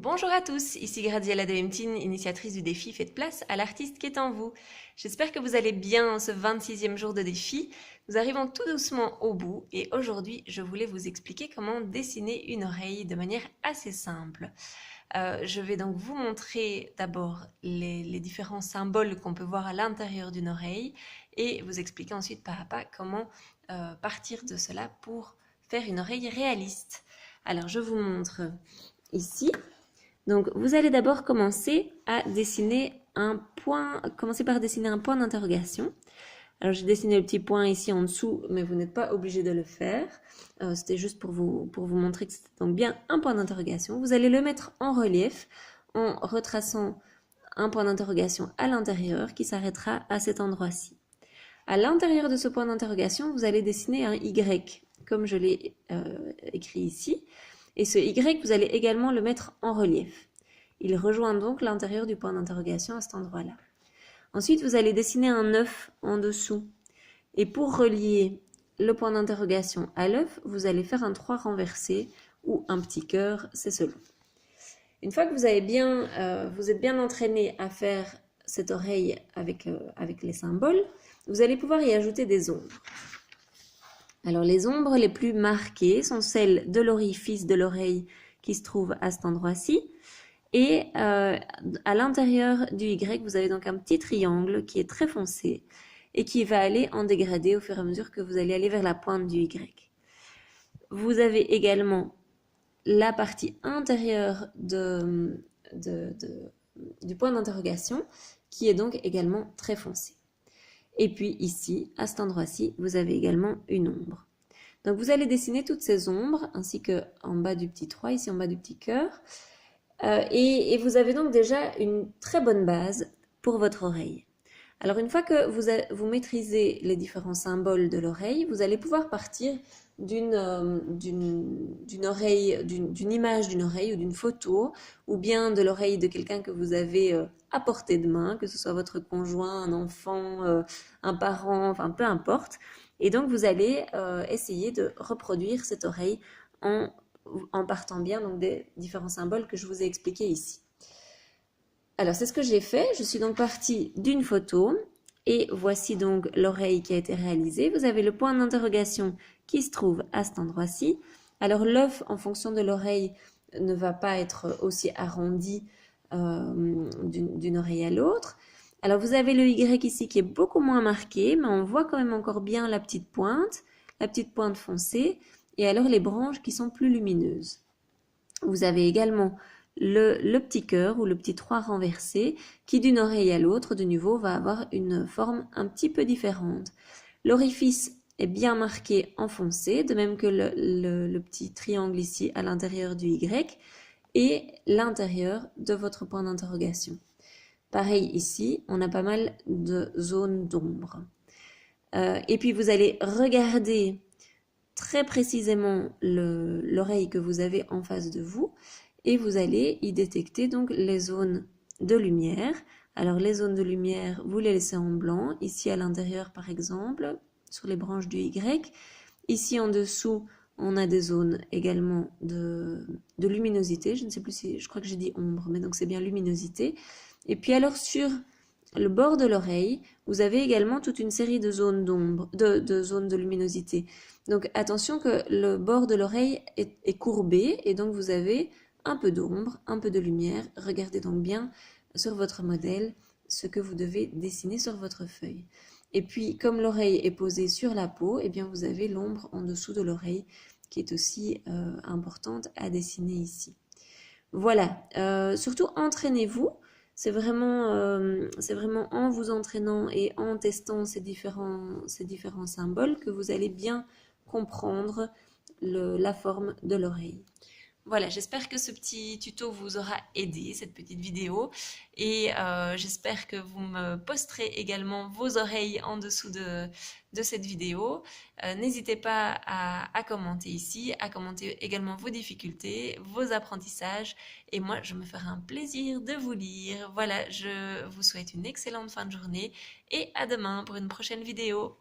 Bonjour à tous, ici Graziella de Hemtin, initiatrice du défi Faites place à l'artiste qui est en vous. J'espère que vous allez bien en ce 26e jour de défi. Nous arrivons tout doucement au bout et aujourd'hui je voulais vous expliquer comment dessiner une oreille de manière assez simple. Je vais donc vous montrer d'abord les différents symboles qu'on peut voir à l'intérieur d'une oreille et vous expliquer ensuite pas à pas comment partir de cela pour faire une oreille réaliste. Alors je vous montre ici. Donc, vous allez d'abord commencer par dessiner un point d'interrogation. Alors, j'ai dessiné le petit point ici en dessous, mais vous n'êtes pas obligé de le faire. C'était juste pour vous montrer que c'était donc bien un point d'interrogation. Vous allez le mettre en relief en retraçant un point d'interrogation à l'intérieur qui s'arrêtera à cet endroit-ci. À l'intérieur de ce point d'interrogation, vous allez dessiner un Y, comme je l'ai écrit ici. Et ce Y, vous allez également le mettre en relief. Il rejoint donc l'intérieur du point d'interrogation à cet endroit-là. Ensuite, vous allez dessiner un œuf en dessous. Et pour relier le point d'interrogation à l'œuf, vous allez faire un 3 renversé ou un petit cœur, c'est selon. Une fois que vous êtes bien entraîné à faire cette oreille avec les symboles, vous allez pouvoir y ajouter des ombres. Alors les ombres les plus marquées sont celles de l'orifice de l'oreille qui se trouve à cet endroit-ci. Et à l'intérieur du Y, vous avez donc un petit triangle qui est très foncé et qui va aller en dégradé au fur et à mesure que vous allez aller vers la pointe du Y. Vous avez également la partie intérieure du point d'interrogation qui est donc également très foncée. Et puis ici, à cet endroit-ci, vous avez également une ombre. Donc vous allez dessiner toutes ces ombres, ainsi qu'en bas du petit 3, ici en bas du petit cœur. Et vous avez donc déjà une très bonne base pour votre oreille. Alors une fois que vous maîtrisez les différents symboles de l'oreille, vous allez pouvoir partir d'une image d'une oreille ou d'une photo, ou bien de l'oreille de quelqu'un que vous avez à portée de main, que ce soit votre conjoint, un enfant, un parent, enfin peu importe. Et donc vous allez essayer de reproduire cette oreille en partant bien donc des différents symboles que je vous ai expliqués ici. Alors c'est ce que j'ai fait, je suis donc partie d'une photo et voici donc l'oreille qui a été réalisée. Vous avez le point d'interrogation qui se trouve à cet endroit-ci. Alors l'œuf en fonction de l'oreille ne va pas être aussi arrondi d'une oreille à l'autre. Alors vous avez le Y ici qui est beaucoup moins marqué, mais on voit quand même encore bien la petite pointe foncée, et alors les branches qui sont plus lumineuses. Vous avez également le petit cœur ou le petit 3 renversé qui d'une oreille à l'autre de nouveau va avoir une forme un petit peu différente. L'orifice est bien marqué en foncé, de même que le petit triangle ici à l'intérieur du Y et l'intérieur de votre point d'interrogation. Pareil ici, on a pas mal de zones d'ombre. Et puis vous allez regarder très précisément l'oreille que vous avez en face de vous et vous allez y détecter donc les zones de lumière. Alors les zones de lumière, vous les laissez en blanc, ici à l'intérieur par exemple, sur les branches du Y. Ici en dessous, on a des zones également de luminosité, je ne sais plus si, je crois que j'ai dit ombre, mais donc c'est bien luminosité. Et puis alors sur le bord de l'oreille, vous avez également toute une série de zones d'ombre, de zones de luminosité. Donc attention que le bord de l'oreille est courbé et donc vous avez un peu d'ombre, un peu de lumière. Regardez donc bien sur votre modèle ce que vous devez dessiner sur votre feuille. Et puis comme l'oreille est posée sur la peau, eh bien vous avez l'ombre en dessous de l'oreille qui est aussi importante à dessiner ici. Voilà, surtout entraînez-vous. C'est vraiment en vous entraînant et en testant ces différents symboles que vous allez bien comprendre la forme de l'oreille. Voilà, j'espère que ce petit tuto vous aura aidé, cette petite vidéo, et j'espère que vous me posterez également vos oreilles en dessous de cette vidéo. N'hésitez pas à commenter ici, à commenter également vos difficultés, vos apprentissages, et moi je me ferai un plaisir de vous lire. Voilà, je vous souhaite une excellente fin de journée, et à demain pour une prochaine vidéo.